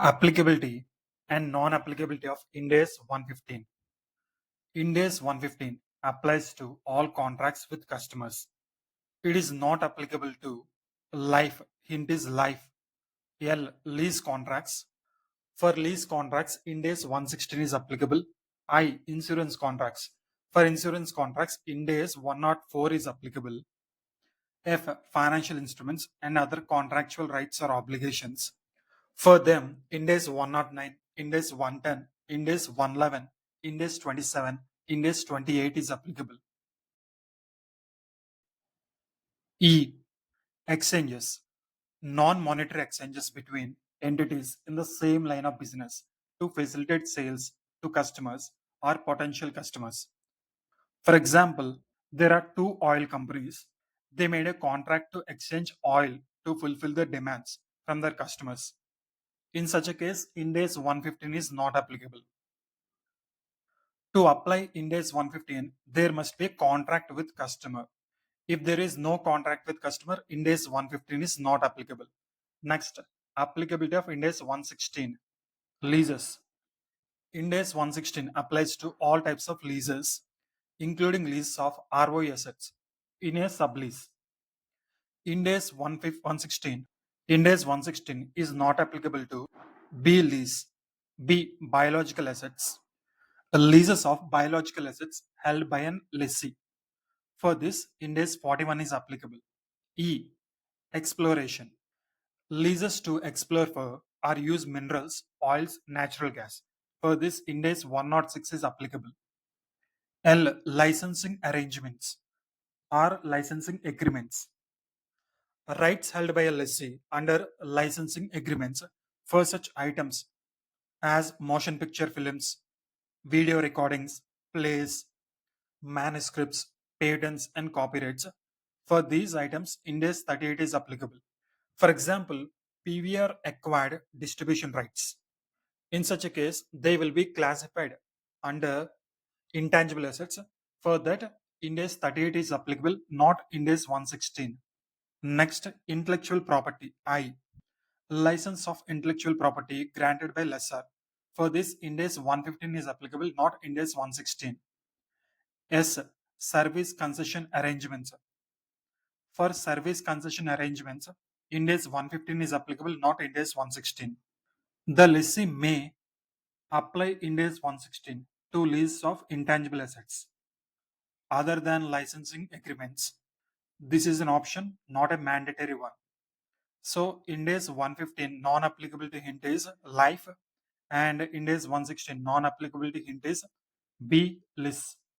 Applicability and non-applicability of Ind AS 115. Ind AS 115 applies to all contracts with customers. It is not applicable to life, hint is life, L lease contracts. For lease contracts, Ind AS 116 is applicable. I insurance contracts. For insurance contracts, Ind AS 104 is applicable. F financial instruments and other contractual rights or obligations. For them, Ind AS 109, Ind AS 110, Ind AS 111, Ind AS 27, Ind AS 28 is applicable. E. Exchanges. Non-monetary exchanges between entities in the same line of business to facilitate sales to customers or potential customers. For example, there are two oil companies. They made a contract to exchange oil to fulfill their demands from their customers. In such a case, Ind AS 115 is not applicable. To apply Ind AS 115, there must be a contract with customer. If there is no contract with customer, Ind AS 115 is not applicable. Next, applicability of Ind AS 116. Leases. Ind AS 116 applies to all types of leases, including leases of ROE assets in a sublease. Ind AS 116. Ind AS 116 is not applicable to B lease, B biological assets, leases of biological assets held by an lessee. For this, Ind AS 41 is applicable. E. Exploration. Leases to explore for or use minerals, oils, natural gas. For this, Ind AS 106 is applicable. L. Licensing arrangements or licensing agreements. Rights held by a lessee under licensing agreements for such items as motion picture films, video recordings, plays, manuscripts, patents, and copyrights. For these items, Ind AS 38 is applicable. For example, PVR acquired distribution rights. In such a case, they will be classified under intangible assets. For that, Ind AS 38 is applicable, not Ind AS 116. Next, intellectual property. I. License of intellectual property granted by lessor. For this, Ind AS 115 is applicable, not Ind AS 116. S. Service concession arrangements. For service concession arrangements, Ind AS 115 is applicable, not Ind AS 116. The lessee may apply Ind AS 116 to lease of intangible assets other than licensing agreements. This is an option, not a mandatory one. So Ind AS 115 non-applicable to hint is life, and Ind AS 116 non-applicable to hint is B lease.